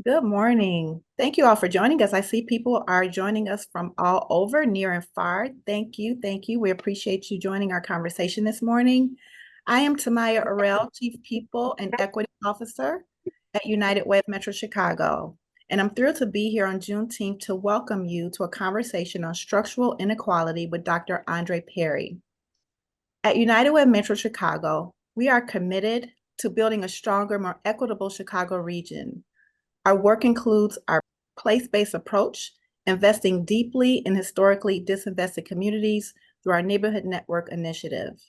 Good morning. Thank you all for joining us. I see people are joining us from all over, near and far. Thank you. Thank you. We appreciate you joining our conversation this morning. I am Tamaya Orell, Chief People and Equity Officer at United Way of Metro Chicago, and I'm thrilled to be here on Juneteenth to welcome you to a conversation on structural inequality with Dr. Andre Perry. At United Way of Metro Chicago, we are committed to building a stronger, more equitable Chicago region. Our work includes our place-based approach, investing deeply in historically disinvested communities through our Neighborhood Network initiative.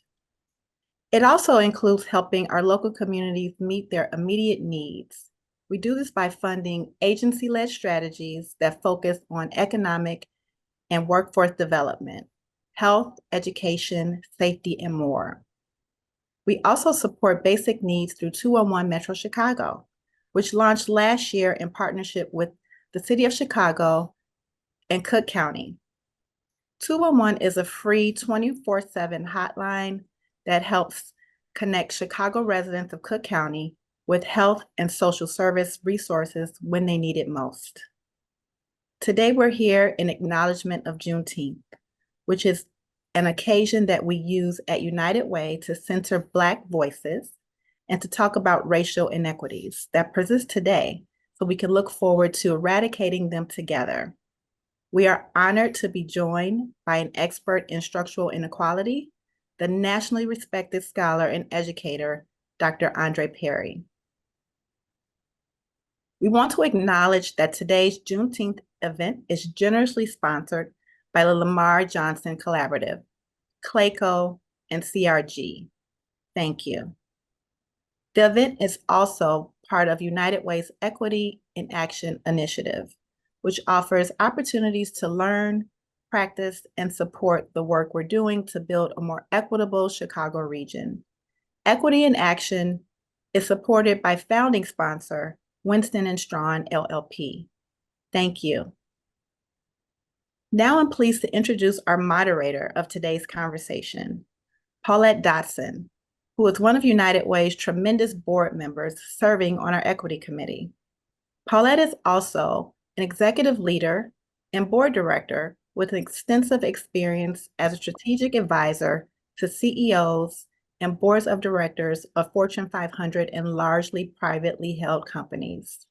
It also includes helping our local communities meet their immediate needs. We do this by funding agency-led strategies that focus on economic and workforce development, health, education, safety, and more. We also support basic needs through 211 Metro Chicago, which launched last year in partnership with the City of Chicago and Cook County. 211 is a free 24/7 hotline that helps connect Chicago residents of Cook County with health and social service resources when they need it most. Today, we're here in acknowledgement of Juneteenth, which is an occasion that we use at United Way to center Black voices and to talk about racial inequities that persist today so we can look forward to eradicating them together. We are honored to be joined by an expert in structural inequality, the nationally respected scholar and educator, Dr. Andre Perry. We want to acknowledge that today's Juneteenth event is generously sponsored by the Lamar Johnson Collaborative, CLACO, and CRG. Thank you. The event is also part of United Way's Equity in Action initiative, which offers opportunities to learn, practice, and support the work we're doing to build a more equitable Chicago region. Equity in Action is supported by founding sponsor, Winston & Strawn, LLP. Thank you. Now I'm pleased to introduce our moderator of today's conversation, Paulette Dotson, who is one of United Way's tremendous board members serving on our equity committee. Paulette is also an executive leader and board director with extensive experience as a strategic advisor to CEOs and boards of directors of Fortune 500 and largely privately held companies.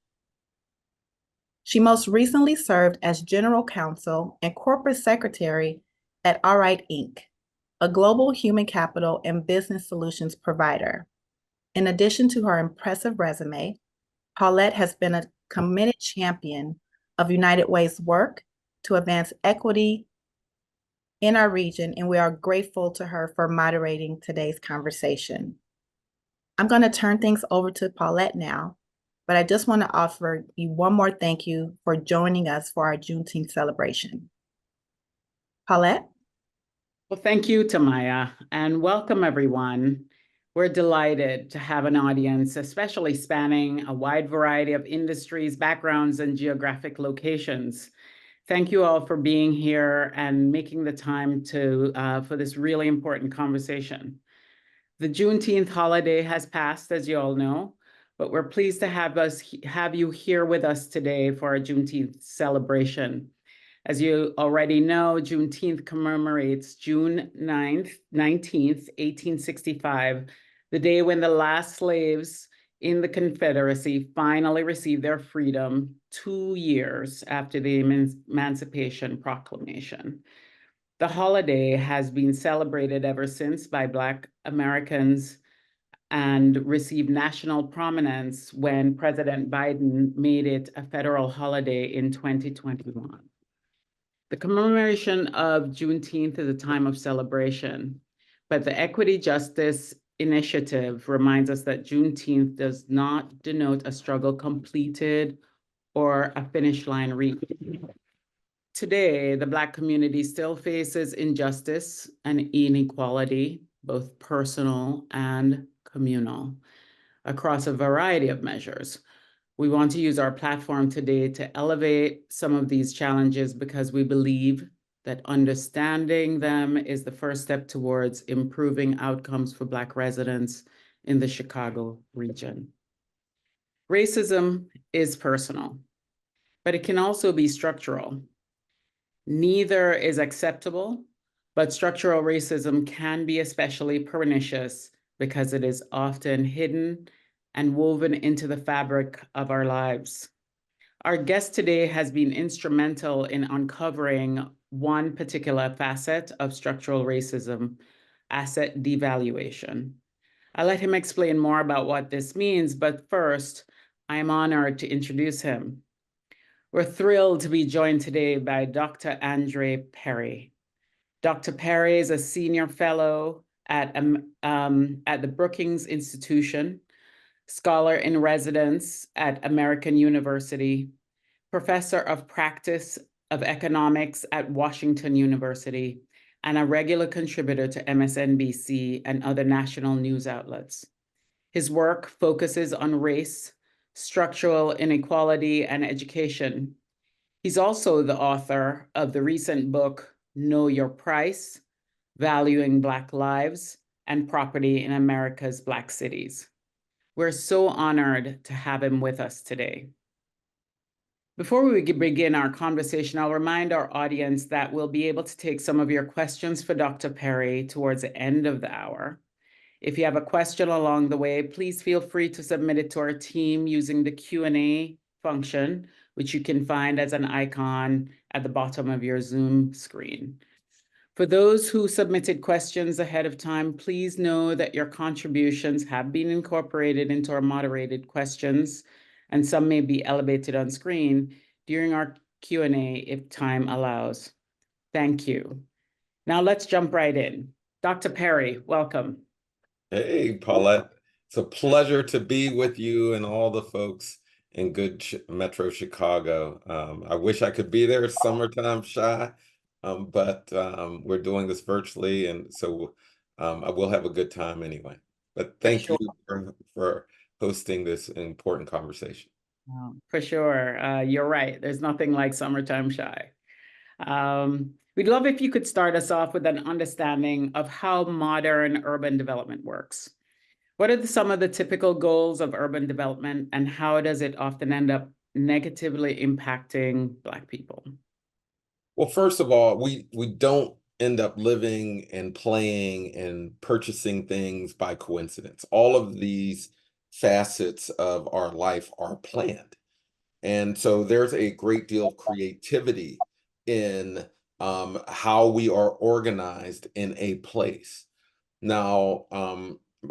She most recently served as general counsel and corporate secretary at Alright Inc., a global human capital and business solutions provider. In addition to her impressive resume, Paulette has been a committed champion of United Way's work to advance equity in our region, and we are grateful to her for moderating today's conversation. I'm going to turn things over to Paulette now, but I just want to offer you one more thank you for joining us for our Juneteenth celebration. Paulette? Well, thank you, Tamaya, and welcome everyone. We're delighted to have an audience, especially spanning a wide variety of industries, backgrounds, and geographic locations. Thank you all for being here and making the time for this really important conversation. The Juneteenth holiday has passed, as you all know, but we're pleased to have you here with us today for our Juneteenth celebration. As you already know, Juneteenth commemorates June 19th, 1865, the day when the last slaves in the Confederacy finally received their freedom 2 years after the Emancipation Proclamation. The holiday has been celebrated ever since by Black Americans and received national prominence when President Biden made it a federal holiday in 2021. The commemoration of Juneteenth is a time of celebration, but the Equity Justice Initiative reminds us that Juneteenth does not denote a struggle completed or a finish line reached. Today, the Black community still faces injustice and inequality, both personal and communal, across a variety of measures. We want to use our platform today to elevate some of these challenges because we believe that understanding them is the first step towards improving outcomes for Black residents in the Chicago region. Racism is personal, but it can also be structural. Neither is acceptable, but structural racism can be especially pernicious because it is often hidden and woven into the fabric of our lives. Our guest today has been instrumental in uncovering one particular facet of structural racism, asset devaluation. I'll let him explain more about what this means, but first, I am honored to introduce him. We're thrilled to be joined today by Dr. Andre Perry. Dr. Perry is a senior fellow at the Brookings Institution, scholar in residence at American University, professor of practice of economics at Washington University, and a regular contributor to MSNBC and other national news outlets. His work focuses on race, structural inequality, and education. He's also the author of the recent book, Know Your Price: Valuing Black Lives and Property in America's Black Cities. We're so honored to have him with us today. Before we begin our conversation, I'll remind our audience that we'll be able to take some of your questions for Dr. Perry towards the end of the hour. If you have a question along the way, please feel free to submit it to our team using the Q&A function, which you can find as an icon at the bottom of your Zoom screen. For those who submitted questions ahead of time, please know that your contributions have been incorporated into our moderated questions, and some may be elevated on screen during our Q&A if time allows. Thank you. Now let's jump right in. Dr. Perry, welcome. Hey, Paulette. It's a pleasure to be with you and all the folks in good Metro Chicago. I wish I could be there. It's summertime shy, but we're doing this virtually, and so I will have a good time anyway. But thank you for hosting this important conversation. For sure. You're right. There's nothing like summertime shy. We'd love if you could start us off with an understanding of how modern urban development works. What are some of the typical goals of urban development, and how does it often end up negatively impacting Black people? Well, first of all, we don't end up living and playing and purchasing things by coincidence. All of these facets of our life are planned. And so there's a great deal of creativity in how we are organized in a place. Now,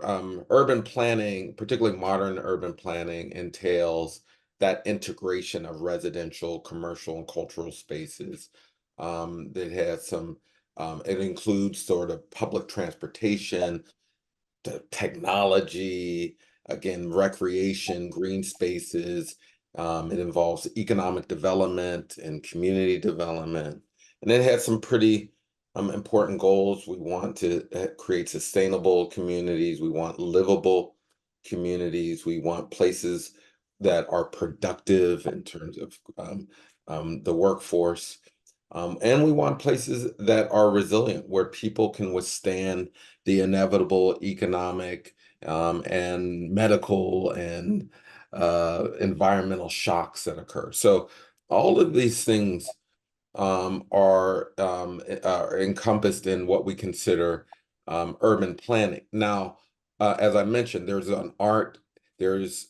urban planning, particularly modern urban planning, entails that integration of residential, commercial, and cultural spaces. That has some, it includes sort of public transportation, technology, again, recreation, green spaces. It involves economic development and community development. And it has some pretty important goals. We want to create sustainable communities. We want livable communities. We want places that are productive in terms of the workforce. And we want places that are resilient, where people can withstand the inevitable economic and medical and environmental shocks that occur. So all of these things are encompassed in what we consider urban planning. Now, as I mentioned, there's an art, there's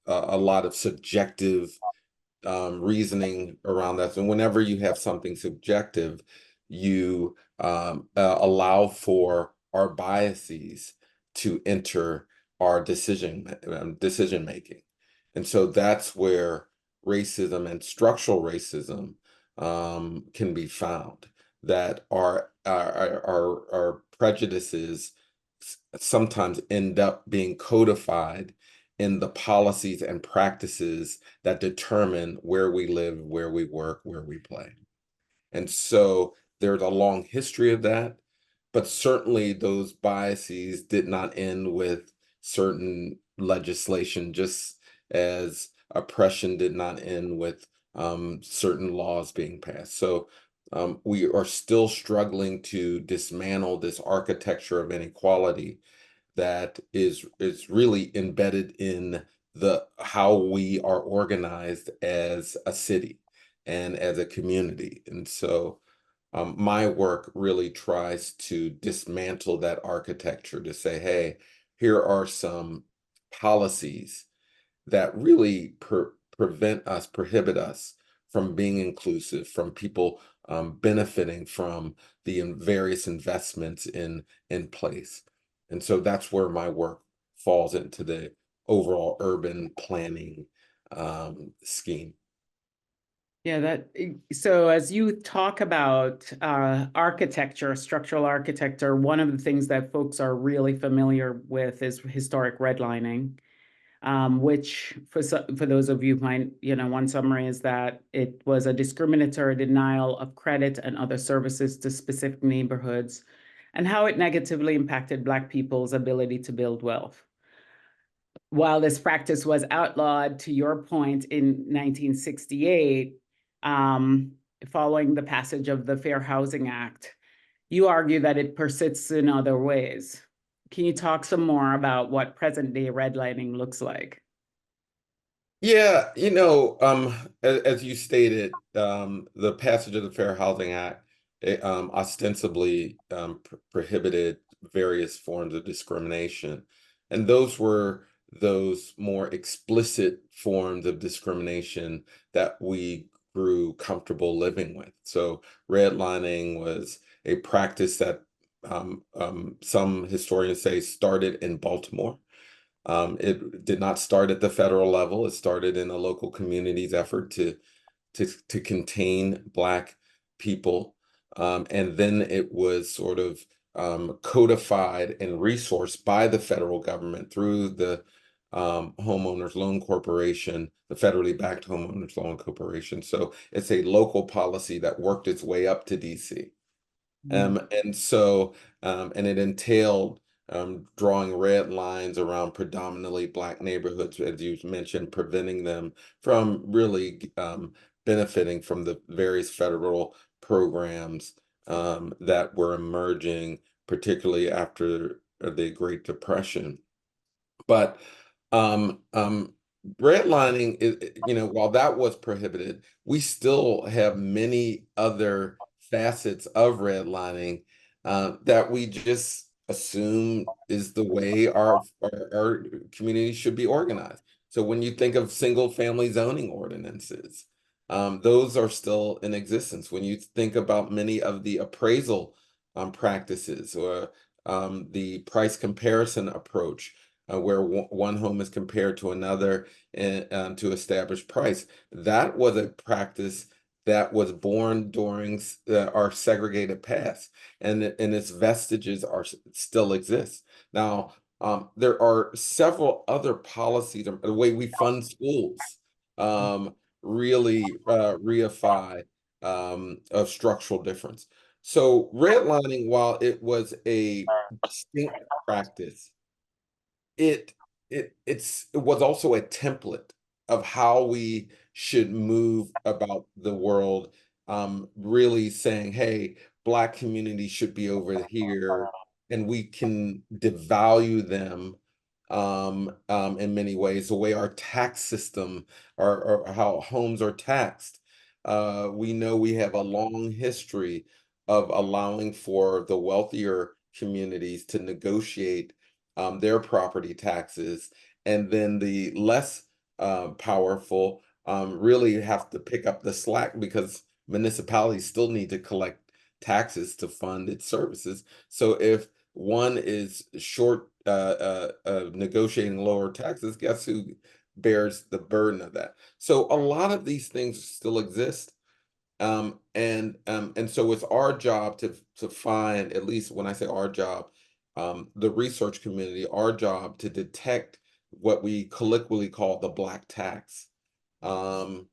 a lot of subjective reasoning around that. And whenever you have something subjective, you allow for our biases to enter our decision making. And so that's where racism and structural racism can be found, that our prejudices sometimes end up being codified in the policies and practices that determine where we live, where we work, where we play. And so there's a long history of that, but certainly those biases did not end with certain legislation, just as oppression did not end with certain laws being passed. So we are still struggling to dismantle this architecture of inequality that is really embedded in how we are organized as a city and as a community. And so my work really tries to dismantle that architecture to say, hey, here are some policies that really prohibit us from being inclusive, from people benefiting from the various investments in place. And so that's where my work falls into the overall urban planning scheme. Yeah, so as you talk about architecture, structural architecture, one of the things that folks are really familiar with is historic redlining, which for those of you who might, one summary is that it was a discriminatory denial of credit and other services to specific neighborhoods, and how it negatively impacted Black people's ability to build wealth. While this practice was outlawed, to your point, in 1968, following the passage of the Fair Housing Act, you argue that it persists in other ways. Can you talk some more about what present-day redlining looks like? Yeah, as you stated, the passage of the Fair Housing Act ostensibly prohibited various forms of discrimination. And those were those more explicit forms of discrimination that we grew comfortable living with. So redlining was a practice that some historians say started in Baltimore. It did not start at the federal level. It started in a local community's effort to contain Black people. And then it was sort of codified and resourced by the federal government through the Homeowners Loan Corporation, the federally backed Homeowners Loan Corporation. So it's a local policy that worked its way up to DC. And it entailed drawing red lines around predominantly Black neighborhoods, as you mentioned, preventing them from really benefiting from the various federal programs that were emerging, particularly after the Great Depression. But redlining is, while that was prohibited, we still have many other facets of redlining that we just assume is the way our community should be organized. So when you think of single-family zoning ordinances, those are still in existence. When you think about many of the appraisal practices or the price comparison approach, where one home is compared to another and to establish price. That was a practice that was born during our segregated past, and its vestiges still exist. Now, there are several other policies, the way we fund schools, really reify a structural difference. So redlining, while it was a distinct practice, it was also a template of how we should move about the world, really saying, hey, Black communities should be over here, and we can devalue them in many ways, the way our tax system or how homes are taxed. We know we have a long history of allowing for the wealthier communities to negotiate their property taxes, and then the less powerful really have to pick up the slack because municipalities still need to collect taxes to fund its services. So if one is short negotiating lower taxes, guess who bears the burden of that? So a lot of these things still exist. And so it's our job to find, at least when I say our job, the research community, our job to detect what we colloquially call the Black tax, the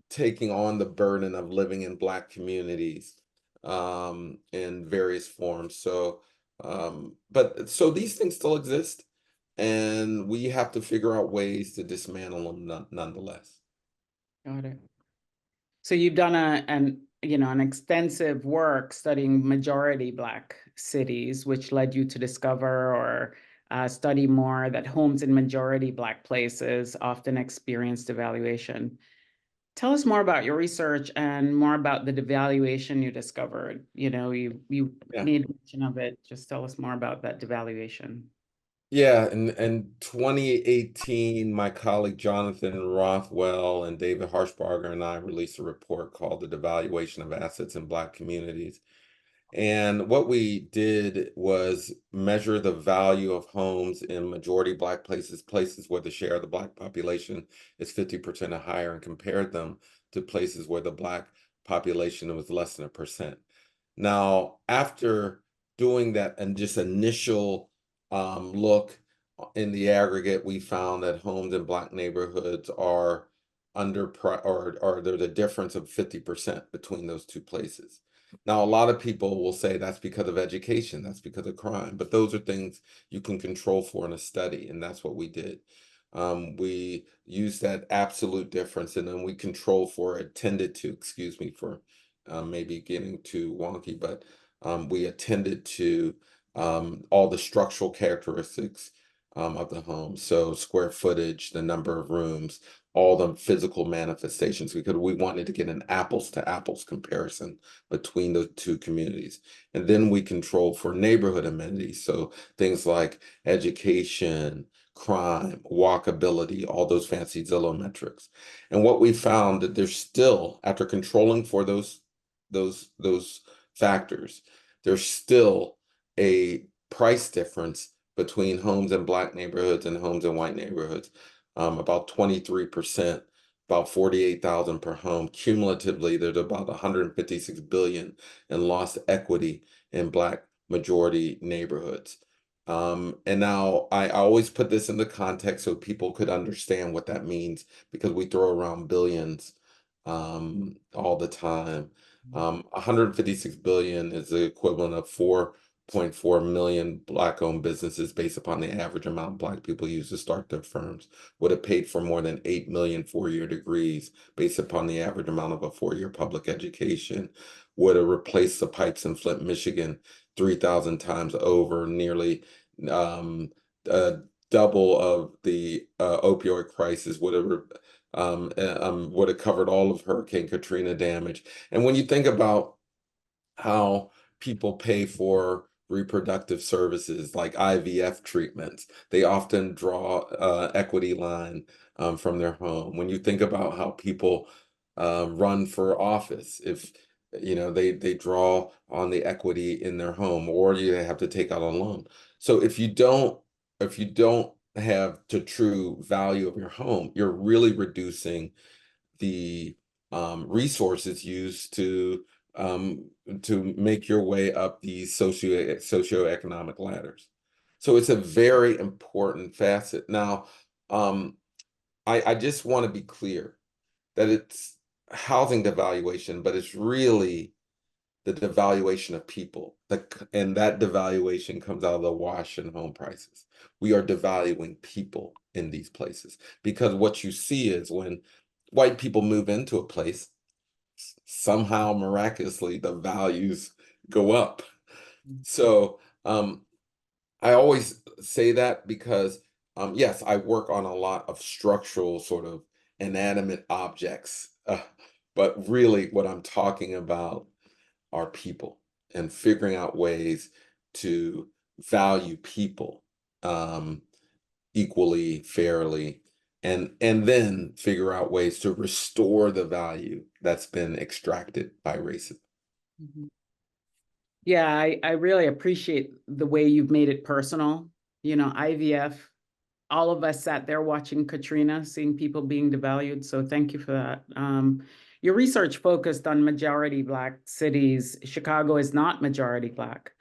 taking on the burden of living in Black communities in various forms. So, so these things still exist, and we have to figure out ways to dismantle them nonetheless. Got it. So you've done an extensive work studying majority Black cities, which led you to discover or study more that homes in majority Black places often experience devaluation. Tell us more about your research and more about the devaluation you discovered. You know, you Yeah. made mention of it. Just tell us more about that devaluation. Yeah, in 2018, my colleague Jonathan Rothwell and David Harshbarger and I released a report called The Devaluation of Assets in Black Communities. And what we did was measure the value of homes in majority Black places, places where the share of the Black population is 50% or higher, and compared them to places where the Black population was less than 1%. Now, after doing that and just initial look in the aggregate, we found that homes in Black neighborhoods are or there's a difference of 50% between those two places. Now, a lot of people will say that's because of education, that's because of crime, but those are things you can control for in a study, and that's what we did. We used that absolute difference, and then we control for it, tended to, excuse me for maybe getting too wonky, but we attended to all the structural characteristics of the home. So square footage, the number of rooms, all the physical manifestations, because we wanted to get an apples to apples comparison between the two communities. And then we control for neighborhood amenities. So things like education, crime, walkability, all those fancy Zillow metrics. And what we found that there's still, after controlling for those factors, there's still a price difference between homes in Black neighborhoods and homes in white neighborhoods. About 23%, about 48,000 per home. Cumulatively, there's about 156 billion in lost equity in Black majority neighborhoods. And now I always put this in the context so people could understand what that means, because we throw around billions all the time. 156 billion is the equivalent of 4.4 million Black-owned businesses, based upon the average amount Black people use to start their firms. Would have paid for more than 8 million four-year degrees, based upon the average amount of a four-year public education. Would have replaced the pipes in Flint, Michigan 3,000 times over, nearly double of the opioid crisis. Would have covered all of Hurricane Katrina damage. And when you think about how people pay for reproductive services like IVF treatments, they often draw equity line from their home. When you think about how people run for office, if they draw on the equity in their home, or you have to take out a loan. So if you don't have the true value of your home, you're really reducing the resources used to make your way up these socioeconomic ladders. So it's a very important facet. Now, I just want to be clear that it's housing devaluation, but it's really the devaluation of people. And that devaluation comes out of the wash in home prices. We are devaluing people in these places, because what you see is when white people move into a place, somehow miraculously the values go up. So I always say that because yes, I work on a lot of structural sort of inanimate objects, but really what I'm talking about are people, and figuring out ways to value people equally, fairly, and then figure out ways to restore the value that's been extracted by racism. Mm-hmm. Yeah, I really appreciate the way you've made it personal. You know, IVF, all of us sat there watching Katrina, seeing people being devalued. So thank you for that. Your research focused on majority Black cities. Chicago is not majority Black.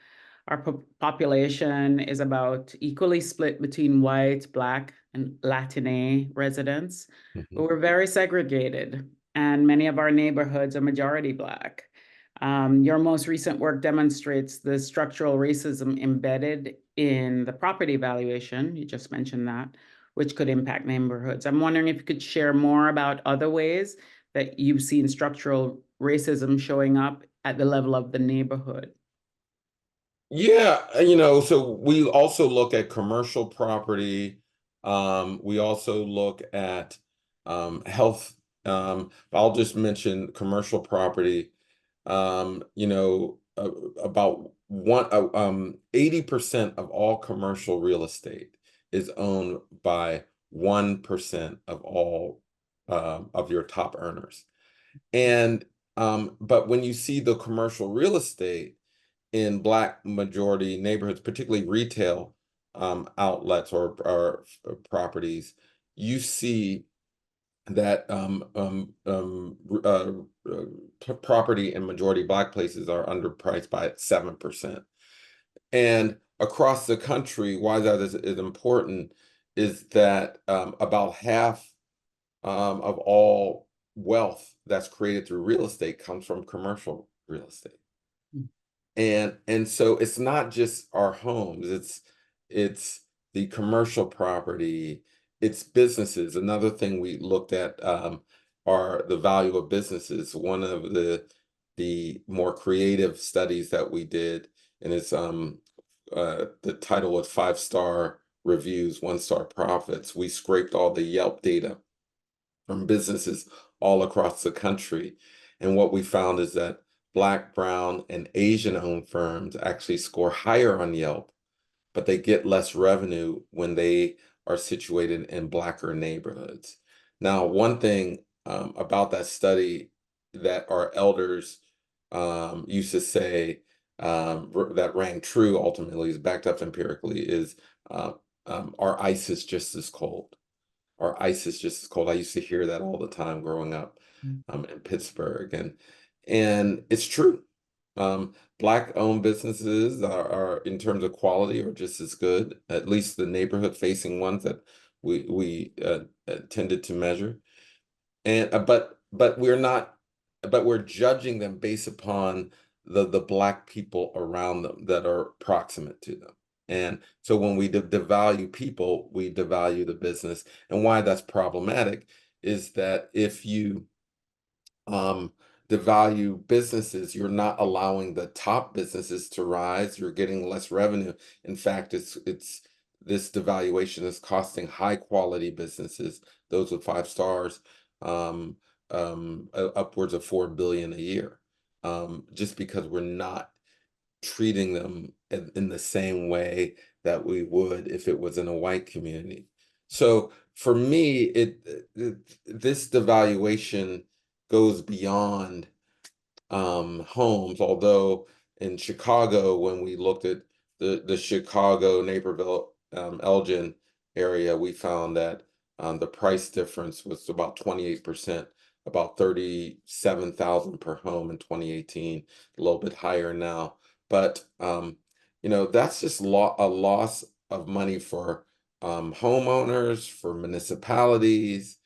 Our population is about equally split between white, Black, and Latine residents, but we're very segregated, and many of our neighborhoods are majority Black. Your most recent work demonstrates the structural racism embedded in the property valuation, you just mentioned that, which could impact neighborhoods. I'm wondering if you could share more about other ways that you've seen structural racism showing up at the level of the neighborhood. Yeah, so we also look at commercial property. We also look at health. I'll just mention commercial property. About 80% of all commercial real estate is owned by 1% of all of your top earners. And but when you see the commercial real estate in Black majority neighborhoods, particularly retail outlets or properties, you see that property in majority Black places are underpriced by 7%. And across the country, why that is important is that about half of all wealth that's created through real estate comes from commercial real estate. And so it's not just our homes, it's the commercial property, it's businesses. Another thing we looked at are the value of businesses. One of the more creative studies that we did, and it's the title was 5-star reviews, 1-star profits. We scraped all the Yelp data from businesses all across the country. And what we found is that Black, brown, and Asian-owned firms actually score higher on Yelp, but they get less revenue when they are situated in Blacker neighborhoods. Now, one thing about that study that our elders used to say that rang true ultimately, is backed up empirically, is our ice is just as cold. Our ice is just as cold. I used to hear that all the time growing up in Pittsburgh, and it's true. Black-owned businesses are in terms of quality are just as good, at least the neighborhood-facing ones that we tended to measure. And but we're not, but we're judging them based upon the Black people around them that are proximate to them. And so when we devalue people, we devalue the business. And why that's problematic is that if you devalue businesses, you're not allowing the top businesses to rise. You're getting less revenue. In fact, it's this devaluation is costing high quality businesses, those with 5 stars, upwards of $4 billion a year, just because we're not treating them in the same way that we would if it was in a white community. So for me, this devaluation goes beyond homes, although in Chicago, when we looked at the Chicago, Naperville, Elgin area, we found that the price difference was about 28%, about 37,000 per home in 2018, a little bit higher now. But that's just a loss of money for homeowners, for municipalities,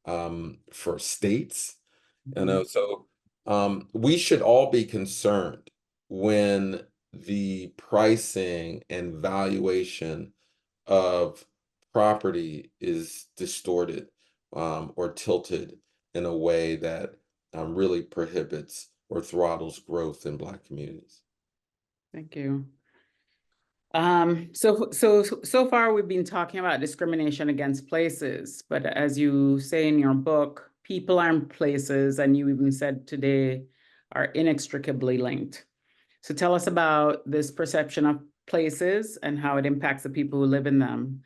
for states. So we should all be concerned when the pricing and valuation of property is distorted or tilted in a way that really prohibits or throttles growth in Black communities. Thank you. So far we've been talking about discrimination against places, but as you say in your book, people and places, and you even said today, are inextricably linked. So tell us about this perception of places and how it impacts the people who live in them.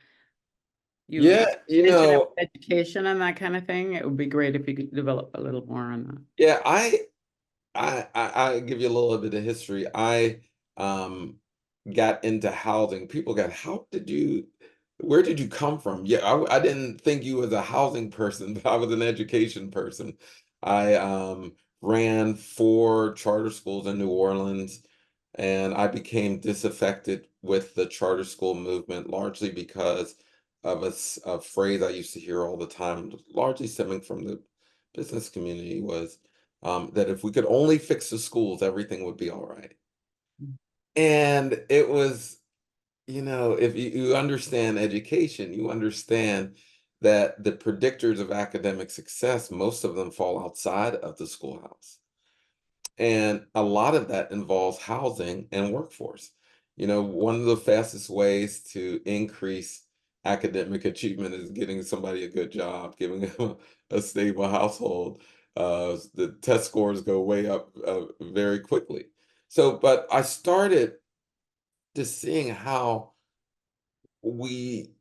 Mentioned education and that kind of thing. It would be great if you could develop a little more on that. Yeah, I give you a little bit of history. I got into housing. People got, where did you come from? Yeah, I didn't think you was a housing person, but I was an education person. I ran 4 charter schools in New Orleans, and I became disaffected with the charter school movement, largely because of a phrase I used to hear all the time, largely stemming from the business community, was that if we could only fix the schools, everything would be all right. And it was, if you understand education, you understand that the predictors of academic success, most of them fall outside of the schoolhouse. And a lot of that involves housing and workforce. You know, one of the fastest ways to increase academic achievement is getting somebody a good job, giving them a stable household. The test scores go way up very quickly. So, but I started just seeing how we,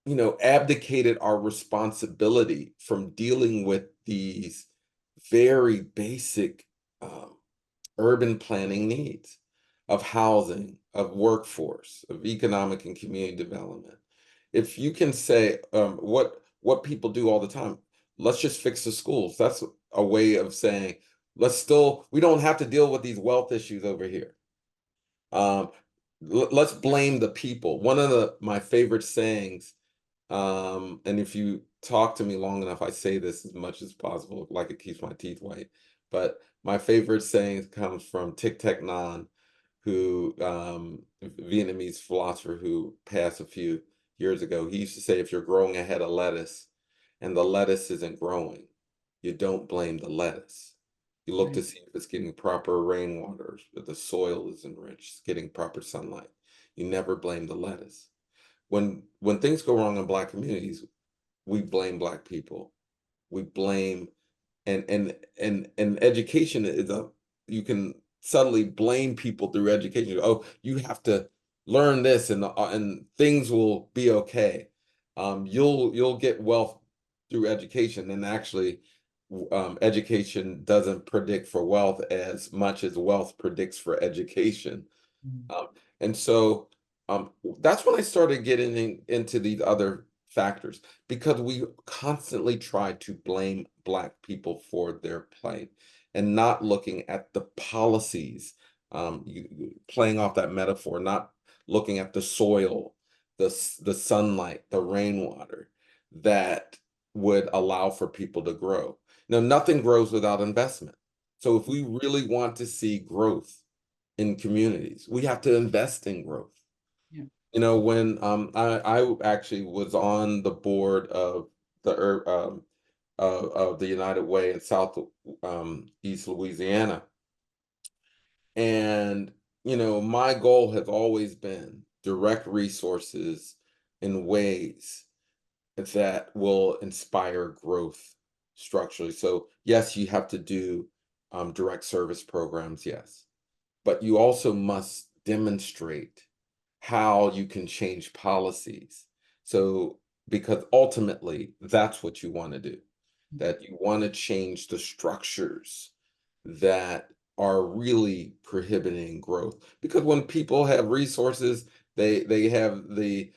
you know, abdicated our responsibility from dealing with these very basic urban planning needs of housing, of workforce, of economic and community development. If you can say what people do all the time, let's just fix the schools. That's a way of saying we don't have to deal with these wealth issues over here. Let's blame the people. One of my favorite sayings, and if you talk to me long enough, I say this as much as possible, like it keeps my teeth white. But my favorite saying comes from Thich Thich Nhat, who Vietnamese philosopher who passed a few years ago. He used to say, if you're growing a head of lettuce and the lettuce isn't growing, you don't blame the lettuce. You look to Right. see if it's getting proper rainwater, if the soil is enriched, it's getting proper sunlight. You never blame the lettuce. When things go wrong in Black communities, we blame Black people. We blame and education is you can subtly blame people through education. Oh, you have to learn this and things will be okay. You'll get wealth through education, and actually education doesn't predict for wealth as much as wealth predicts for education. Mm. And so that's when I started getting into these other factors, because we constantly try to blame Black people for their plight and not looking at the policies, playing off that metaphor, not looking at the soil, the sunlight, the rainwater that would allow for people to grow. Now, nothing grows without investment. So if we really want to see growth in communities, we have to invest in growth. Yeah. You know, when I actually was on the board of the United Way in South East Louisiana, and you know, my goal has always been direct resources in ways that will inspire growth structurally. So yes, you have to do direct service programs, yes, but you also must demonstrate how you can change policies. So, because ultimately that's what you want to do, that you want to change the structures that are really prohibiting growth. Because when people have resources, they have the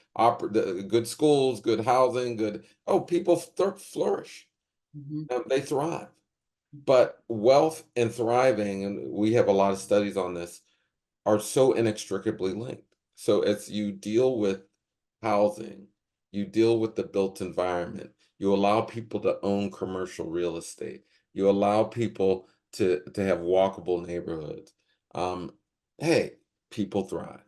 good schools, good housing, people flourish, Mhm. they thrive. But wealth and thriving, and we have a lot of studies on this, are so inextricably linked. So as you deal with housing, you deal with the built environment, you allow people to own commercial real estate, you allow people to have walkable neighborhoods. Hey, people thrive.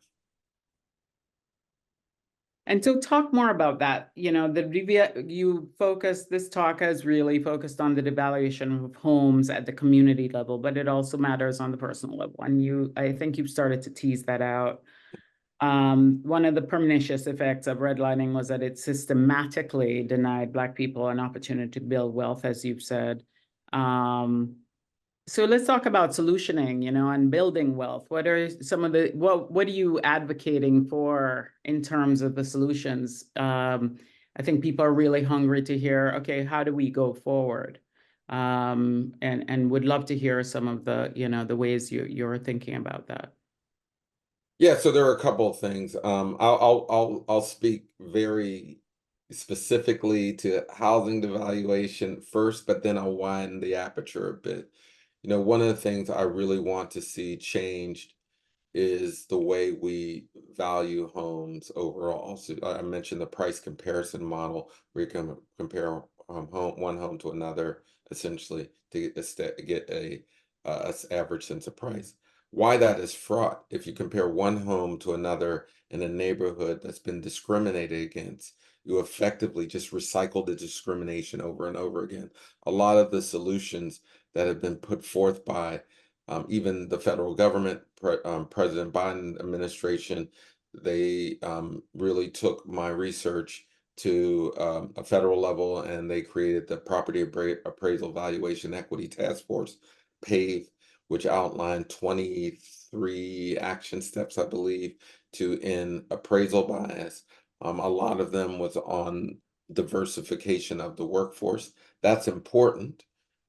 And so talk more about that. You know, this talk has really focused on the devaluation of homes at the community level, but it also matters on the personal level. And I think you've started to tease that out. One of the pernicious effects of redlining was that it systematically denied Black people an opportunity to build wealth, as you've said. So let's talk about solutioning, you know, and building wealth. What are some of what are you advocating for in terms of the solutions? I think people are really hungry to hear, okay, how do we go forward? And would love to hear some of the, you know, the ways you're thinking about that. Yeah, so there are a couple of things. I'll speak very specifically to housing devaluation first, but then I'll widen the aperture a bit. You know, one of the things I really want to see changed is the way we value homes overall. So I mentioned the price comparison model, where you can compare one home to another, essentially to get a average sense of price. Why that is fraught. If you compare one home to another in a neighborhood that's been discriminated against, you effectively just recycle the discrimination over and over again. A lot of the solutions that have been put forth by even the federal government, President Biden administration, they really took my research to a federal level, and they created the Property Appraisal Valuation Equity Task Force, PAVE, which outlined 23 action steps, I believe, to end appraisal bias. A lot of them was on diversification of the workforce. That's important.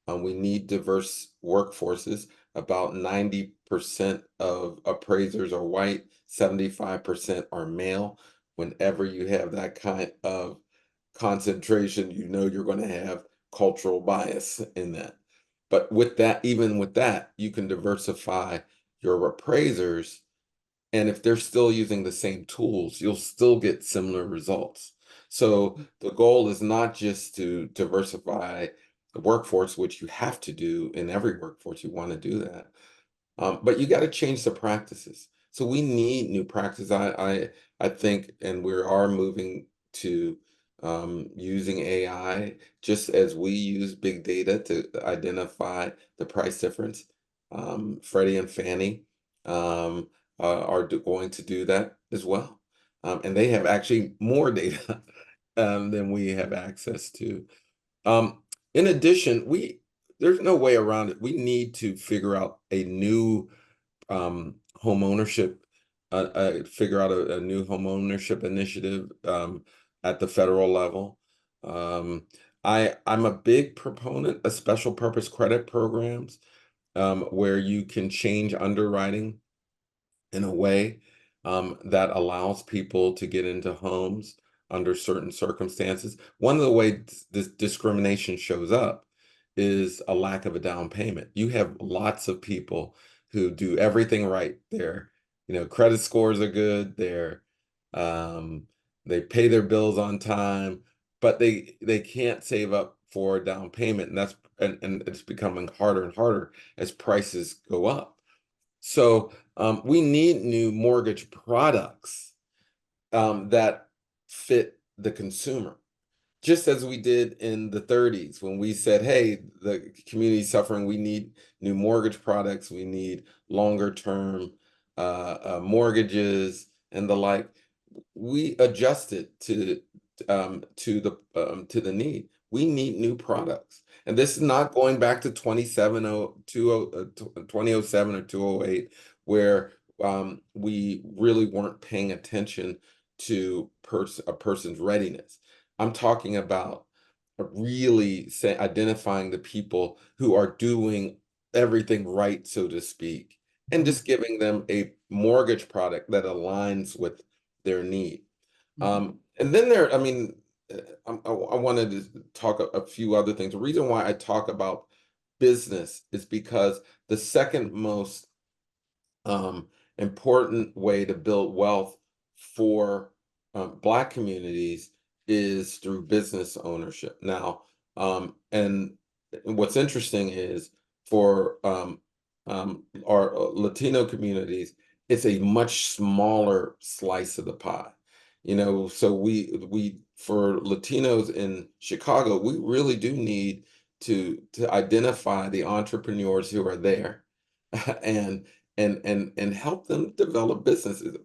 We need diverse workforces. About 90% of appraisers are white, 75% are male. Whenever you have that kind of concentration, you know you're going to have cultural bias in that. But with that, even with that, you can diversify your appraisers, and if they're still using the same tools, you'll still get similar results. So the goal is not just to diversify the workforce, which you have to do in every workforce, you want to do that. But you got to change the practices. So we need new practices. I think, and we are moving to using AI, just as we use big data to identify the price difference. Freddie and Fannie are going to do that as well. And they have actually more data than we have access to. In addition, there's no way around it. We need to figure out a new home ownership, figure out a new home ownership initiative at the federal level. I'm a big proponent of special purpose credit programs where you can change underwriting in a way that allows people to get into homes under certain circumstances. One of the ways this discrimination shows up is a lack of a down payment. You have lots of people who do everything right. Their, credit scores are good. They pay their bills on time, but they can't save up for a down payment, and it's becoming harder and harder as prices go up. So we need new mortgage products that fit the consumer, just as we did in the 30s when we said, hey, the community's suffering, we need new mortgage products, we need longer term mortgages and the like. We adjusted to the need. We need new products. And this is not going back to 2007 or 2008, where we really weren't paying attention to a person's readiness. I'm talking about really identifying the people who are doing everything right, so to speak, and just giving them a mortgage product that aligns with their need. And then I wanted to talk a few other things. The reason why I talk about business is because the second most important way to build wealth for Black communities is through business ownership. Now, and what's interesting is for our Latino communities, it's a much smaller slice of the pie. So we for Latinos in Chicago, we really do need to identify the entrepreneurs who are there and help them develop businesses.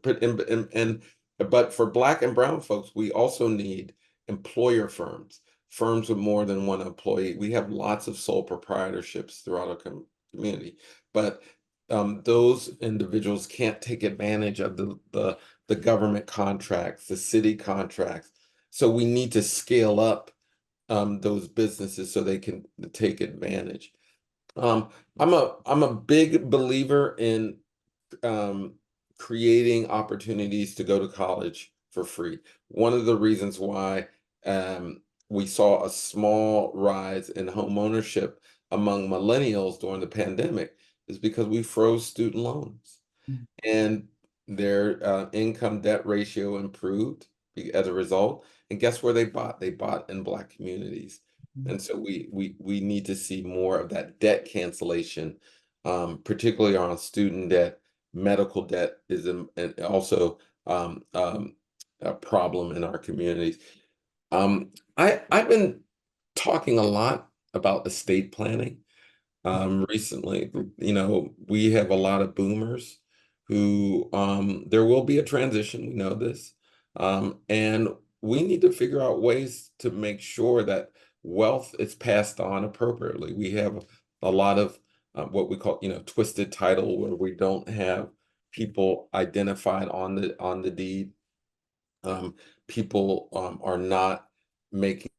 But for Black and brown folks, we also need employer firms with more than one employee. We have lots of sole proprietorships throughout our community, but those individuals can't take advantage of the government contracts, the city contracts. So we need to scale up those businesses so they can take advantage. I'm a big believer in creating opportunities to go to college for free. One of the reasons why we saw a small rise in home ownership among millennials during the pandemic is because we froze student loans, and their income debt ratio improved as a result. And guess where they bought? They bought in Black communities. And so we need to see more of that debt cancellation, particularly on student debt. Medical debt is also a problem in our communities. I've been talking a lot about estate planning. recently. You know, we have a lot of boomers who there will be a transition, we know this. And we need to figure out ways to make sure that wealth is passed on appropriately. We have a lot of what we call, you know, twisted title, where we don't have people identified on the deed. People are not making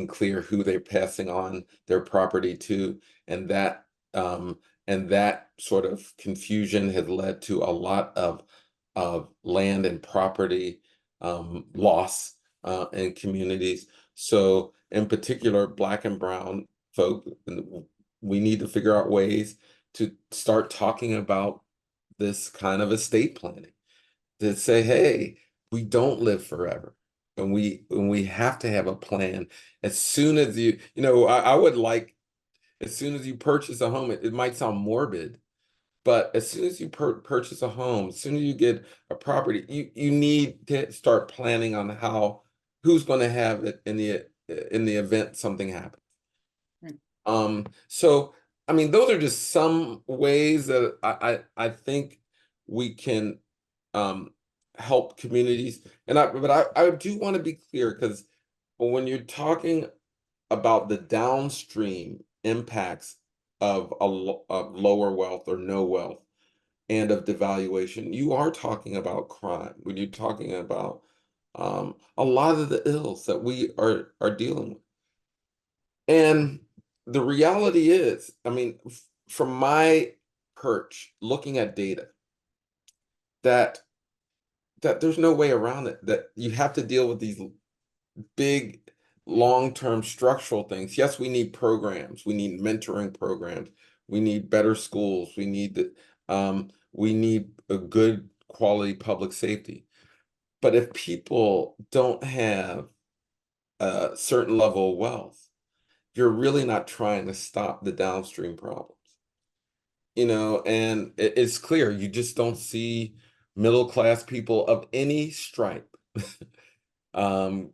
clear who they're passing on their property to, and that sort of confusion has led to a lot of land and property loss in communities. So in particular, Black and brown folk, we need to figure out ways to start talking about this kind of estate planning, to say, hey, we don't live forever. And we have to have a plan. As soon as I would like, as soon as you purchase a home, it might sound morbid, but as soon as you purchase a home, as soon as you get a property, you need to start planning on who's going to have it in the event something happens. Right. So I mean, those are just some ways that I think we can help communities. But I do want to be clear, because when you're talking about the downstream impacts of of lower wealth or no wealth and of devaluation, you are talking about crime. When you're talking about a lot of the ills that we are dealing with. And the reality is, I mean, from my perch, looking at data, that there's no way around it, that you have to deal with these big long-term structural things. Yes, we need programs, we need mentoring programs, we need better schools, we need a good quality public safety. But if people don't have a certain level of wealth, you're really not trying to stop the downstream problems. You know, and it's clear, you just don't see middle class people of any stripe, um,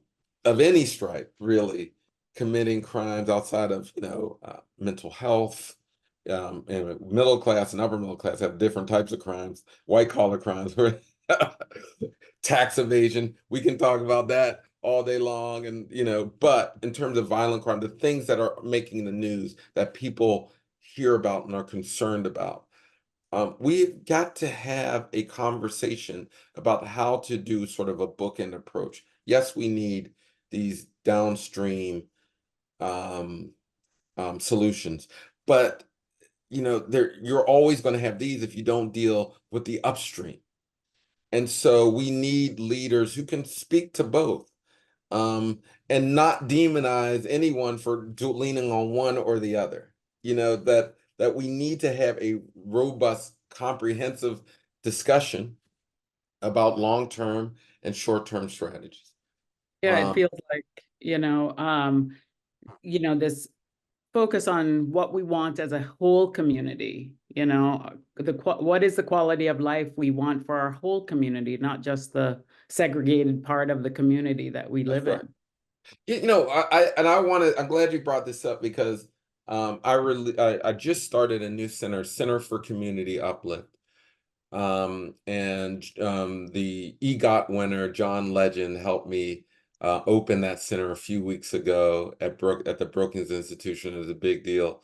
really, committing crimes outside of, mental health. And middle class and upper middle class have different types of crimes, white collar crimes, tax evasion. We can talk about that all day long. And, but in terms of violent crime, the things that are making the news that people hear about and are concerned about, we've got to have a conversation about how to do sort of a bookend approach. Yes, we need these downstream solutions, but you're always going to have these if you don't deal with the upstream. And so we need leaders who can speak to both, and not demonize anyone for leaning on one or the other. That we need to have a robust, comprehensive discussion about long-term and short-term strategies. Yeah, it feels like, this focus on what we want as a whole community, what is the quality of life we want for our whole community, not just the segregated part of the community that we live That's in. I'm glad you brought this up, because I just started a new Center for Community Uplift. And the EGOT winner, John Legend, helped me open that center a few weeks ago at the Brookings Institution. It was a big deal.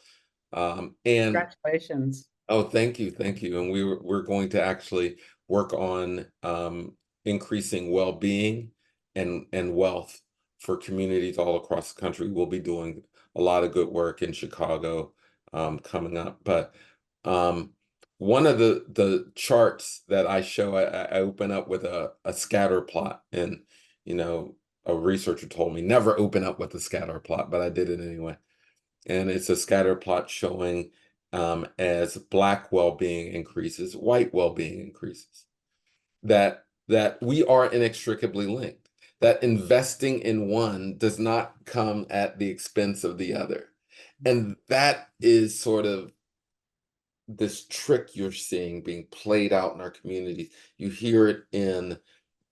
And Congratulations. oh, thank you, And we're going to actually work on increasing well-being and wealth for communities all across the country. We'll be doing a lot of good work in Chicago coming up. But one of the charts that I show, I open up with a scatter plot, and a researcher told me never open up with a scatter plot, but I did it anyway. And it's a scatter plot showing as Black well-being increases, white well-being increases. That we are inextricably linked. That investing in one does not come at the expense of the other. And that is sort of this trick you're seeing being played out in our communities. You hear it in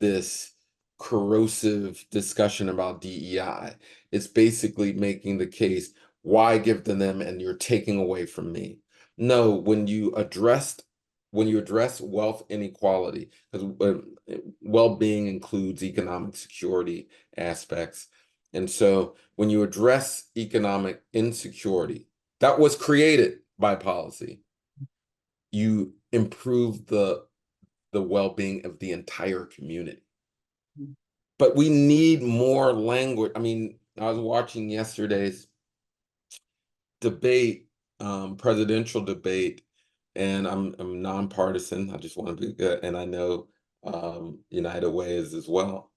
this corrosive discussion about DEI. It's basically making the case, Why give to them and you're taking away from me? No, when you address wealth inequality, because well-being includes economic security aspects. And so when you address economic insecurity that was created by policy, you improve the well-being of the entire community. But we need more language. I mean, I was watching yesterday's debate, presidential debate, and I'm nonpartisan. I just want to be good, and I know United Way is as well.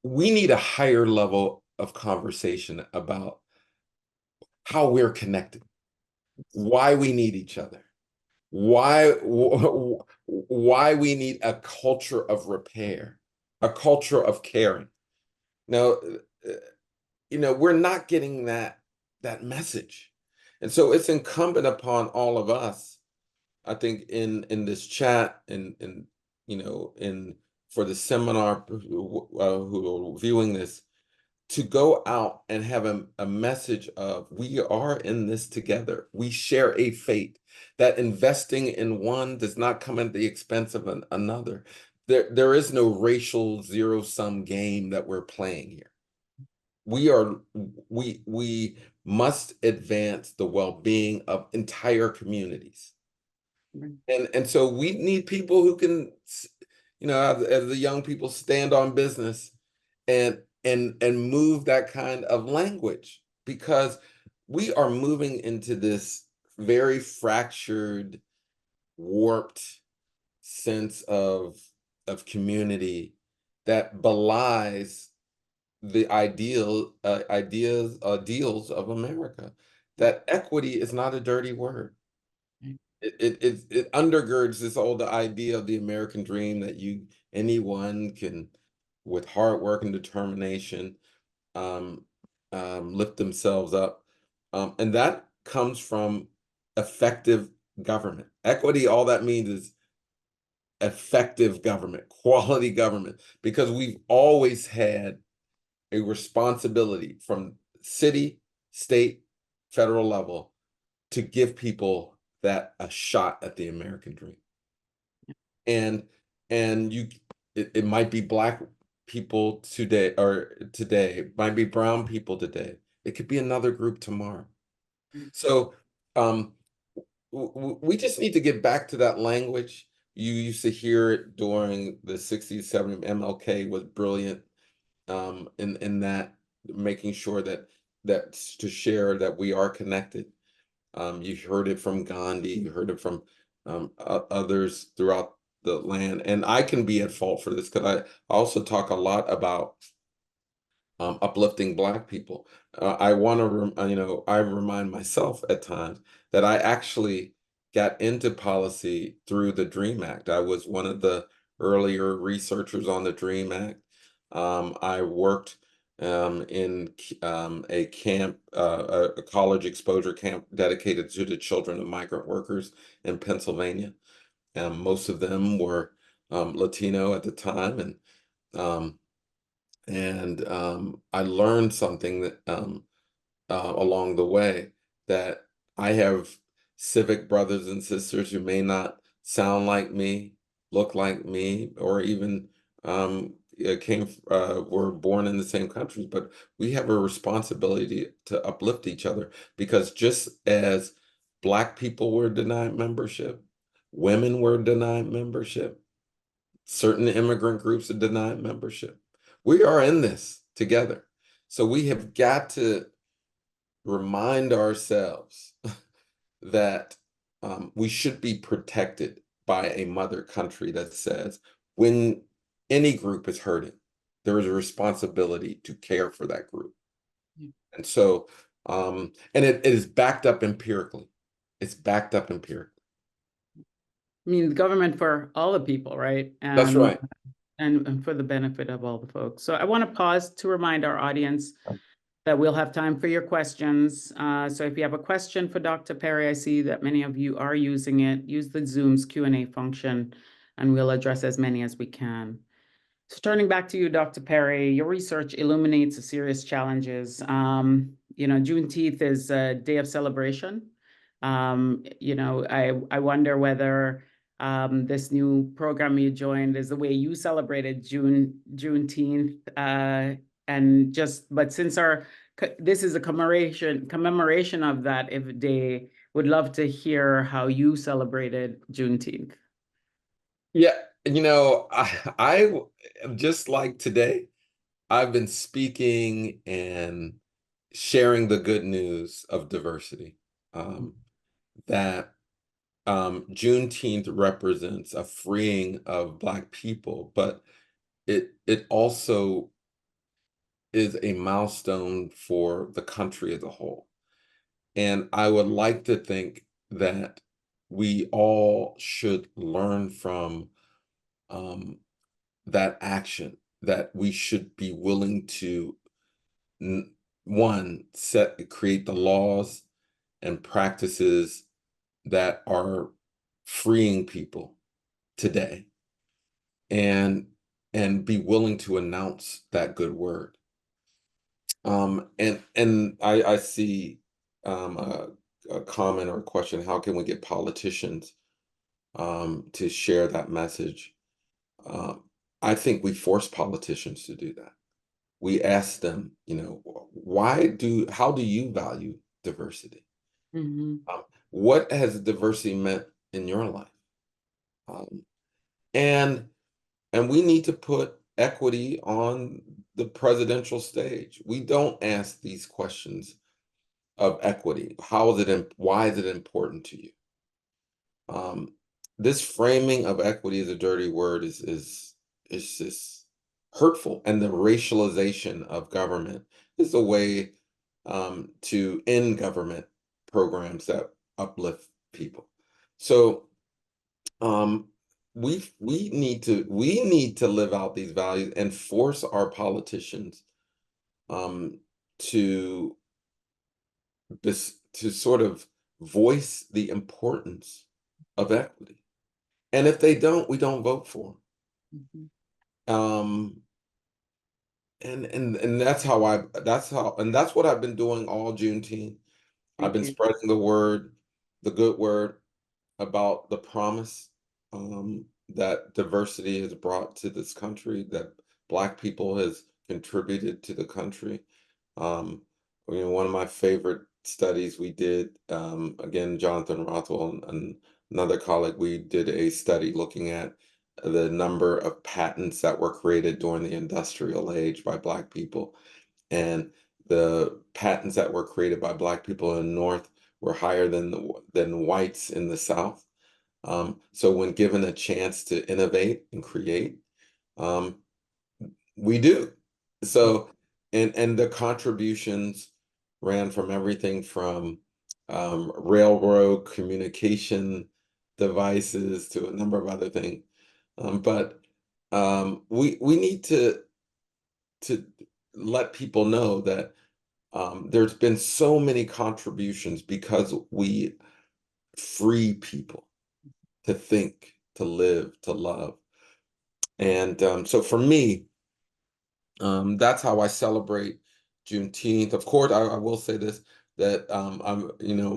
We need a higher level of conversation about how we're connected, why we need each other, why we need a culture of repair, a culture of caring. Now, we're not getting that message. And so it's incumbent upon all of us, I think, in this chat and for the seminar, who are viewing this, to go out and have a message of we are in this together. We share a fate, that investing in one does not come at the expense of another. There is no racial zero-sum game that we're playing here. We must advance the well-being of entire communities. And so we need people who can, as the young people, stand on business and move that kind of language, because we are moving into this very fractured, warped sense of community that belies the ideals of America. That equity is not a dirty word. It undergirds this old idea of the American dream that anyone can, with hard work and determination, lift themselves up, and that comes from effective government. Equity, all that means is effective government, quality government, because we've always had a responsibility from city, state, federal level to give people a shot at the American dream. And it might be Black people today, it might be brown people today. It could be another group tomorrow. So we just need to get back to that language. You used to hear it during the 60s, 70s. MLK was brilliant in that, making sure that to share that we are connected. You heard it from Gandhi, you heard it from others throughout the land. And I can be at fault for this because I also talk a lot about uplifting Black people. I want to, I remind myself at times that I actually got into policy through the DREAM Act. I was one of the earlier researchers on the DREAM Act. I worked in a camp, a college exposure camp dedicated to the children of migrant workers in Pennsylvania. Most of them were Latino at the time, and I learned something that along the way, that I have civic brothers and sisters who may not sound like me, look like me, or even were born in the same countries, but we have a responsibility to uplift each other, because just as Black people were denied membership, women were denied membership, certain immigrant groups are denied membership. We are in this together. So we have got to remind ourselves that we should be protected by a mother country that says when any group is hurting, there is a responsibility to care for that group. And so, and it is backed up empirically. It's backed up empirically. I mean, the government for all the people, right? That's right. And for the benefit of all the folks. So I want to pause to remind our audience that we'll have time for your questions. So if you have a question for Dr. Perry, I see that many of you are using it. Use the Zoom's Q&A function, and we'll address as many as we can. So turning back to you, Dr. Perry, your research illuminates the serious challenges Juneteenth is a day of celebration. I wonder whether this new program you joined is the way you celebrated Juneteenth. But since this is a commemoration of that day, would love to hear how you celebrated Juneteenth. Yeah, I just like today, I've been speaking and sharing the good news of diversity. That Juneteenth represents a freeing of Black people, but it also is a milestone for the country as a whole. And I would like to think that we all should learn from that action, that we should be willing to, one, create the laws and practices that are freeing people today, and be willing to announce that good word. And I see a comment or a question: how can we get politicians to share that message? I think we force politicians to do that. We ask them, how do you value diversity? What has diversity meant in your life? And we need to put equity on the presidential stage. We don't ask these questions of equity. Why is it important to you? This framing of equity as a dirty word is just hurtful, and the racialization of government is a way to end government programs that uplift people. So we need to live out these values and force our politicians to sort of voice the importance of equity. And if they don't, we don't vote for them. And that's what I've been doing all Juneteenth. I've been spreading the word, the good word, about the promise that diversity has brought to this country, that Black people has contributed to the country. One of my favorite studies we did, again, Jonathan Rothwell and another colleague, we did a study looking at the number of patents that were created during the industrial age by Black people. And the patents that were created by Black people in the North were higher than whites in the South. So when given a chance to innovate and create, we do. So, and the contributions ran from everything from railroad communication devices to a number of other things. But we need to let people know that there's been so many contributions because we free people to think, to live, to love. And so for me, that's how I celebrate Juneteenth. Of course, I will say this, that I'm,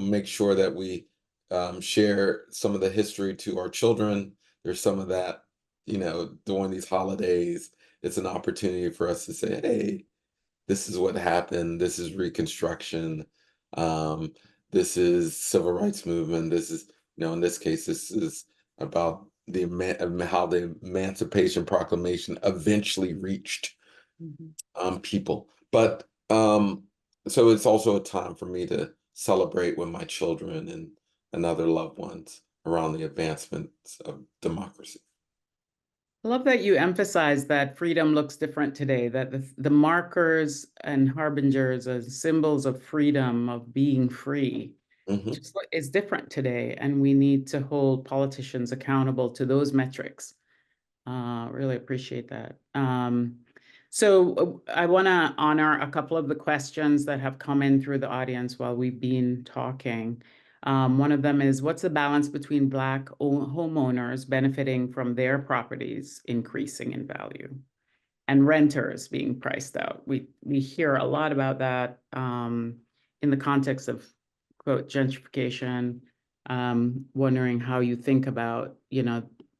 make sure that we share some of the history to our children. There's some of that, during these holidays. It's an opportunity for us to say, hey, this is what happened. This is Reconstruction. This is Civil Rights Movement. This is, in this case, this is about how the Emancipation Proclamation eventually reached people. But so it's also a time for me to celebrate with my children and other loved ones around the advancements of democracy. I love that you emphasize that freedom looks different today, that the markers and harbingers and symbols of freedom, of being free, just is different today. And we need to hold politicians accountable to those metrics. Really appreciate that. So I want to honor a couple of the questions that have come in through the audience while we've been talking. One of them is, what's the balance between Black homeowners benefiting from their properties increasing in value and renters being priced out? We hear a lot about that. in the context of, quote, gentrification, wondering how you think about,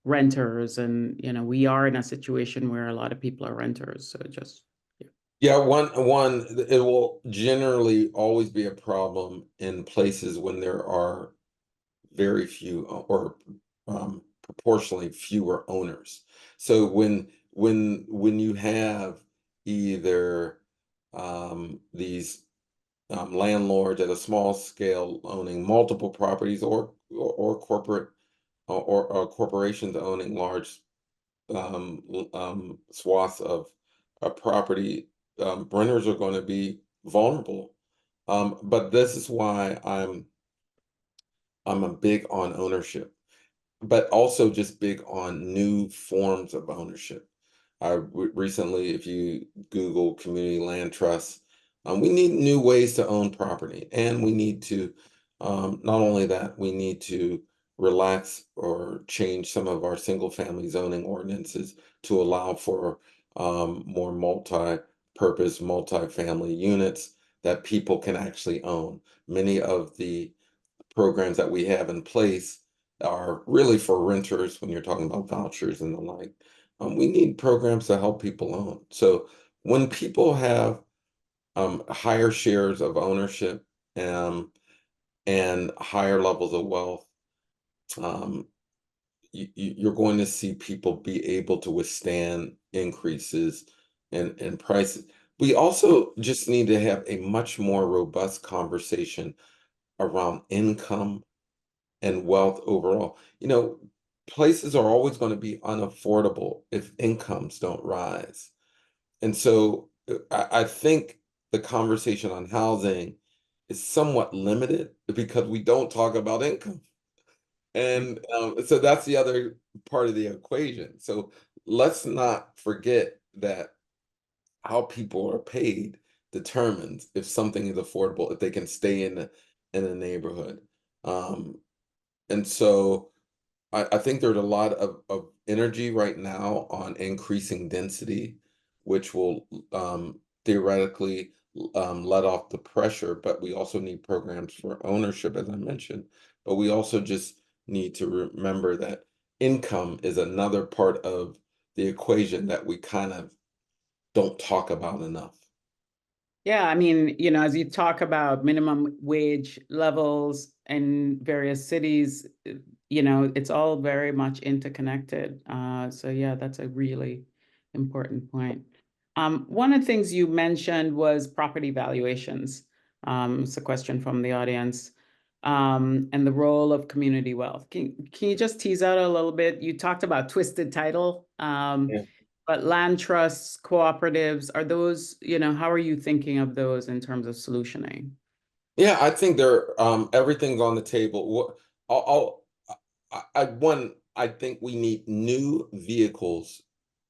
renters, and, we are in a situation where a lot of people are renters, so just. Yeah, it will generally always be a problem in places when there are very few or proportionally fewer owners. So when you have either these landlords at a small scale owning multiple properties, or corporate or corporations owning large swaths of a property, renters are going to be vulnerable. But this is why I'm a big on ownership, but also just big on new forms of ownership. Recently, if you Google community land trusts, we need new ways to own property, and we need to, not only that, we need to relax or change some of our single family zoning ordinances to allow for more multi-purpose, multi-family units that people can actually own. Many of the programs that we have in place are really for renters when you're talking about vouchers and the like. We need programs to help people own. So when people have higher shares of ownership, and higher levels of wealth, um, you're going to see people be able to withstand increases in prices. We also just need to have a much more robust conversation around income and wealth overall. Places are always going to be unaffordable if incomes don't rise. And so I think the conversation on housing is somewhat limited because we don't talk about income. And so that's the other part of the equation. So let's not forget that how people are paid determines if something is affordable, if they can stay in a neighborhood. And so I think there's a lot of energy right now on increasing density, which will theoretically let off the pressure, but we also need programs for ownership, as I mentioned. But we also just need to remember that income is another part of the equation that we kind of don't talk about enough. Yeah, I mean, as you talk about minimum wage levels in various cities, it's all very much interconnected. So yeah, that's a really important point. One of the things you mentioned was property valuations. It's a question from the audience, and the role of community wealth. Can you just tease out a little bit? You talked about twisted title. Yeah. But land trusts, cooperatives, are those, how are you thinking of those in terms of solutioning? Yeah, I think everything's on the table. I think we need new vehicles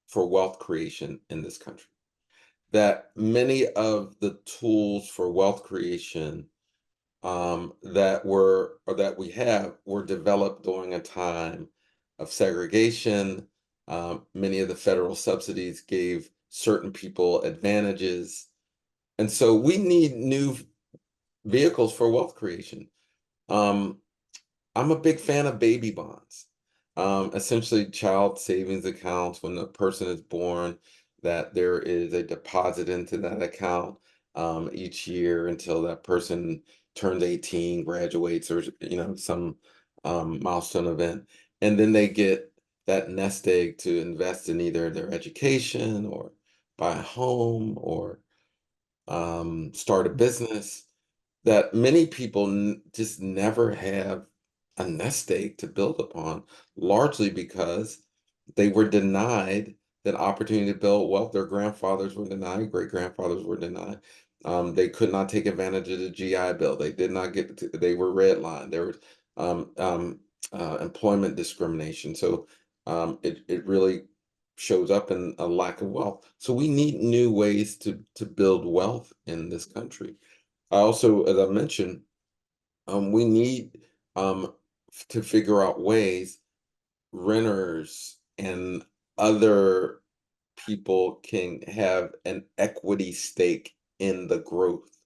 for wealth creation in this country. That many of the tools for wealth creation that we have were developed during a time of segregation. Many of the federal subsidies gave certain people advantages, and so we need new vehicles for wealth creation. Um, I'm a big fan of baby bonds, essentially child savings accounts. When the person is born, that there is a deposit into that account each year until that person turns 18, graduates, or some milestone event, and then they get that nest egg to invest in either their education or buy a home or start a business. That many people just never have a nest egg to build upon, largely because they were denied that opportunity to build wealth. Their grandfathers were denied, great grandfathers were denied. They could not take advantage of the GI Bill. They did not they were redlined. There was employment discrimination. So it really shows up in a lack of wealth. So we need new ways to build wealth in this country. I also, as I mentioned, we need to figure out ways renters and other people can have an equity stake in the growth.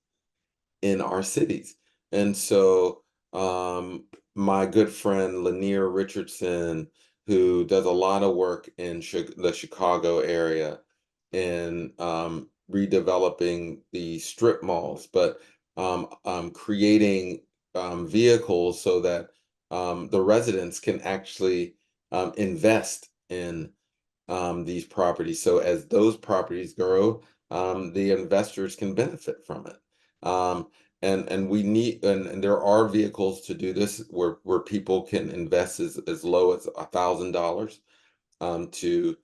in our cities. And so my good friend Lanier Richardson, who does a lot of work in the Chicago area in redeveloping the strip malls, but creating vehicles so that the residents can actually invest in these properties. So as those properties grow, the investors can benefit from it. And we need, and there are vehicles to do this where people can invest as low as $1,000 to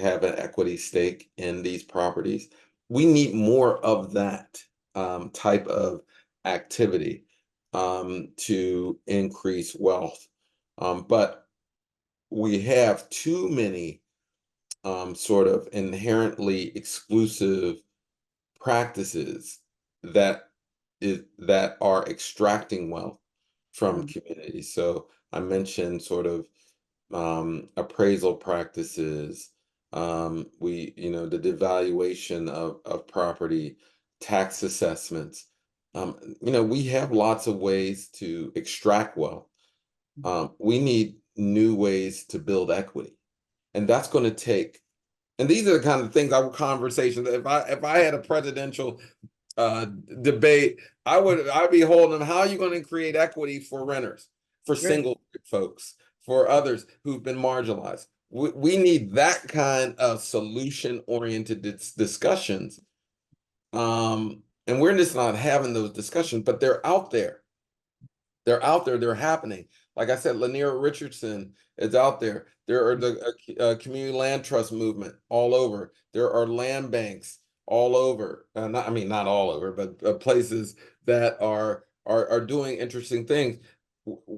have an equity stake in these properties. We need more of that type of activity to increase wealth. But we have too many sort of inherently exclusive practices that are extracting wealth from communities. So I mentioned sort of appraisal practices, the devaluation of property, tax assessments. We have lots of ways to extract wealth. We need new ways to build equity, and that's going to take. And these are the kind of things conversations. If I had a presidential debate, I'd be holding them. How are you going to create equity for renters, for single folks, for others who've been marginalized? We need that kind of solution-oriented discussions. And we're just not having those discussions, but they're out there. They're out there. They're happening. Like I said, Lanier Richardson is out there. There are the community land trust movement all over. There are land banks all over. Not all over, but places that are doing interesting things.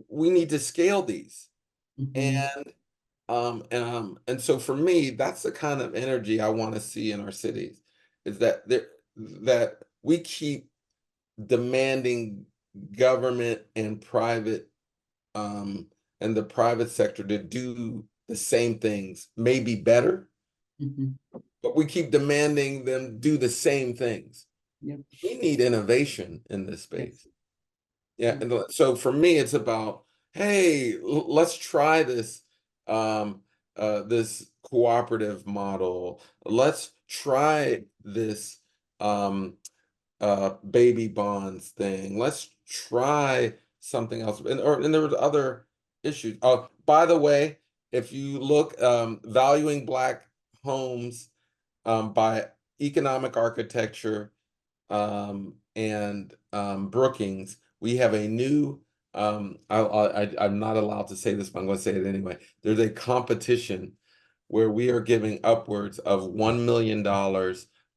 We need to scale these. And so for me, that's the kind of energy I want to see in our cities, is that we keep demanding government and private and the private sector to do the same things, maybe better, but we keep demanding them do the same things. Yep. We need innovation in this space. Yeah, and so for me, it's about, hey, let's try this this cooperative model. Let's try this baby bonds thing. Let's try something else. And there was other issues. By the way, if you look, valuing Black homes by economic architecture and Brookings, we have a new, I'm not allowed to say this, but I'm going to say it anyway. There's a competition where we are giving upwards of $1 million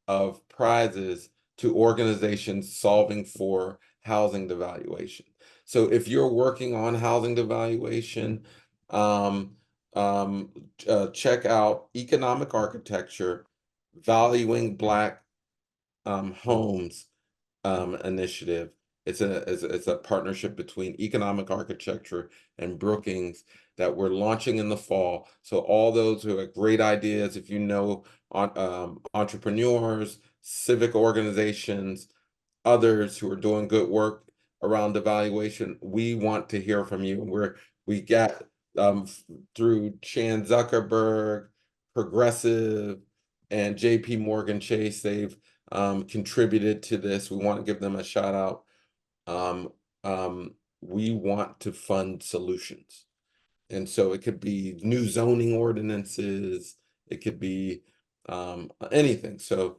of prizes to organizations solving for housing devaluation. So if you're working on housing devaluation, check out Economic Architecture, Valuing Black Homes initiative. It's a partnership between Economic Architecture and Brookings that we're launching in the fall. So all those who have great ideas, if you know entrepreneurs, civic organizations, others who are doing good work around devaluation, we want to hear from you. We got through Chan Zuckerberg, Progressive, and JP Morgan Chase, they've contributed to this. We want to give them a shout out. We want to fund solutions. And so it could be new zoning ordinances, it could be anything. So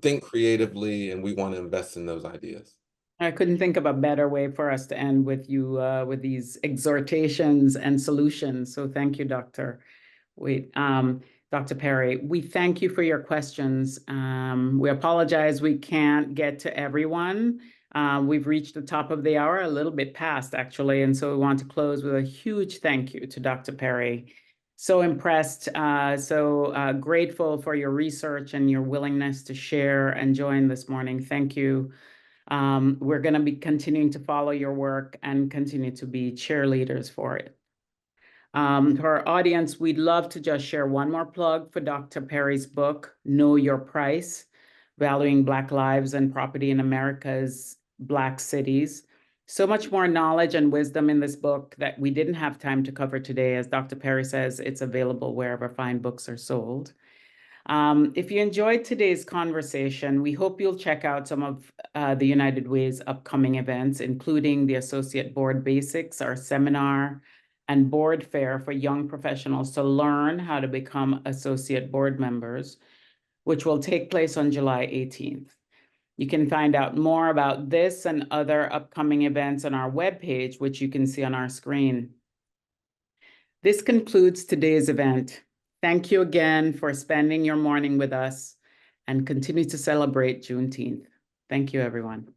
think creatively, and we want to invest in those ideas. I couldn't think of a better way for us to end with you with these exhortations and solutions. So thank you, Dr. Perry. We thank you for your questions. We apologize we can't get to everyone. We've reached the top of the hour, a little bit past actually, and so we want to close with a huge thank you to Dr. Perry. So impressed, so grateful for your research and your willingness to share and join this morning. Thank you. We're going to be continuing to follow your work and continue to be cheerleaders for it. To our audience, we'd love to just share one more plug for Dr. Perry's book, Know Your Price, Valuing Black Lives and Property in America's Black Cities. So much more knowledge and wisdom in this book that we didn't have time to cover today. As Dr. Perry says, it's available wherever fine books are sold. If you enjoyed today's conversation, we hope you'll check out some of the United Way's upcoming events, including the Associate Board Basics, our seminar, and board fair for young professionals to learn how to become associate board members, which will take place on July 18th. You can find out more about this and other upcoming events on our webpage, which you can see on our screen. This concludes today's event. Thank you again for spending your morning with us, and continue to celebrate Juneteenth. Thank you, everyone.